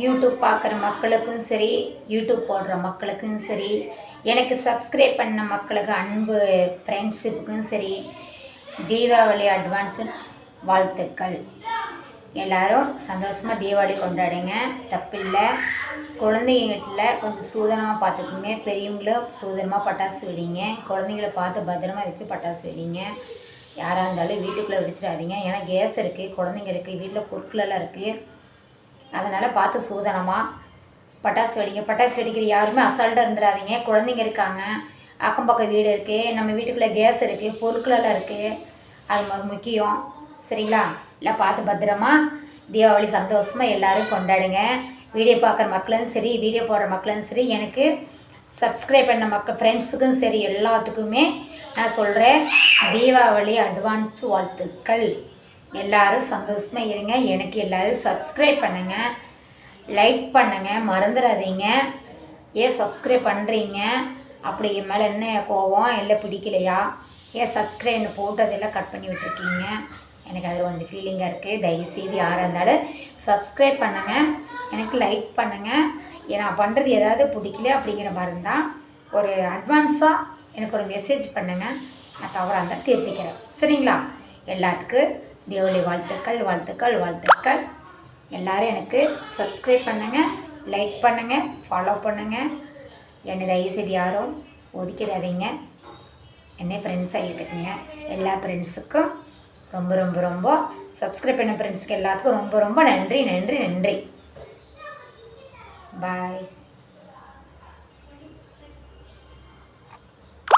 YouTube பார்க்குற மக்களுக்கும் சரி, யூடியூப் போடுற மக்களுக்கும் சரி, எனக்கு சப்ஸ்கிரைப் பண்ண மக்களுக்கு அன்பு ஃப்ரெண்ட்ஷிப்புக்கும் சரி, தீபாவளி அட்வான்ஸு வாழ்த்துக்கள். எல்லோரும் சந்தோஷமாக தீபாவளி கொண்டாடுங்க, தப்பில்லை. குழந்தைங்கிட்ட கொஞ்சம் சூதனமாக பார்த்துக்குங்க. பெரியவங்களும் சூதனமாக பட்டாசு வெடிங்க. குழந்தைங்கள பார்த்து பத்திரமா வச்சு பட்டாசு வெடிங்க. யாராக இருந்தாலும் வீட்டுக்குள்ளே வெடிச்சிடாதீங்க. ஏன்னா கேஸ் இருக்குது, குழந்தைங்க இருக்குது, வீட்டில் பொருட்களெல்லாம் இருக்குது. அதனால் பார்த்து சூதனமாக பட்டாசு வெடிங்க. பட்டாசு வெடிக்கிற யாருமே அசால்ட்டாக இருந்துடாதீங்க. குழந்தைங்க இருக்காங்க, அக்கம் பக்கம் வீடு இருக்குது, நம்ம வீட்டுக்குள்ளே கேஸ் இருக்குது, பொருட்களெல்லாம் இருக்குது. அது முக்கியம். சரிங்களா? எல்லாம் பார்த்து பத்திரமா தீபாவளி சந்தோஷமாக எல்லோரும் கொண்டாடுங்க. வீடியோ பார்க்குற மக்களும் சரி, வீடியோ போடுற மக்களும் சரி, எனக்கு சப்ஸ்கிரைப் பண்ண மக்கள் ஃப்ரெண்ட்ஸுக்கும் சரி, எல்லாத்துக்குமே நான் சொல்கிறேன், தீபாவளி அட்வான்ஸ் வாழ்த்துக்கள். எல்லோரும் சந்தோஷமாக இருங்க. எனக்கு எல்லோரும் சப்ஸ்கிரைப் பண்ணுங்கள், லைக் பண்ணுங்கள், மறந்துடாதீங்க. ஏன் சப்ஸ்கிரைப் பண்ணுறீங்க? அப்படி என் மேலே என்ன கோவம் இல்லை பிடிக்கலையா? ஏன் சப்ஸ்கிரைப்னு போட்டதெல்லாம் கட் பண்ணி விட்டுருக்கீங்க? எனக்கு அது கொஞ்சம் ஃபீலிங்காக இருக்குது. தயவுசெய்து யாராக இருந்தாலும் சப்ஸ்கிரைப் பண்ணுங்கள், எனக்கு லைக் பண்ணுங்கள். நான் பண்ணுறது ஏதாவது பிடிக்கல அப்படிங்கிற மாதிரி இருந்தால் ஒரு அட்வான்ஸாக எனக்கு ஒரு மெசேஜ் பண்ணுங்கள். நான் தவறாக இருந்தால் திருத்திக்கிறேன். சரிங்களா? எல்லாத்துக்கும் தீபாவளி வாழ்த்துக்கள், வாழ்த்துக்கள், வாழ்த்துக்கள். எல்லோரும் எனக்கு சப்ஸ்கிரைப் பண்ணுங்கள், லைக் பண்ணுங்கள், ஃபாலோ பண்ணுங்கள். என்னை தயவுசெய்து யாரும் ஒதுக்கிடாதீங்க. என்னை ஃப்ரெண்ட்ஸாக ஏற்றுக்குங்க. எல்லா ஃப்ரெண்ட்ஸுக்கும் ரொம்ப ரொம்ப ரொம்ப சப்ஸ்கிரைப் பண்ண ஃப்ரெண்ட்ஸுக்கு எல்லாத்துக்கும் ரொம்ப ரொம்ப நன்றி, நன்றி, நன்றி. பாய்.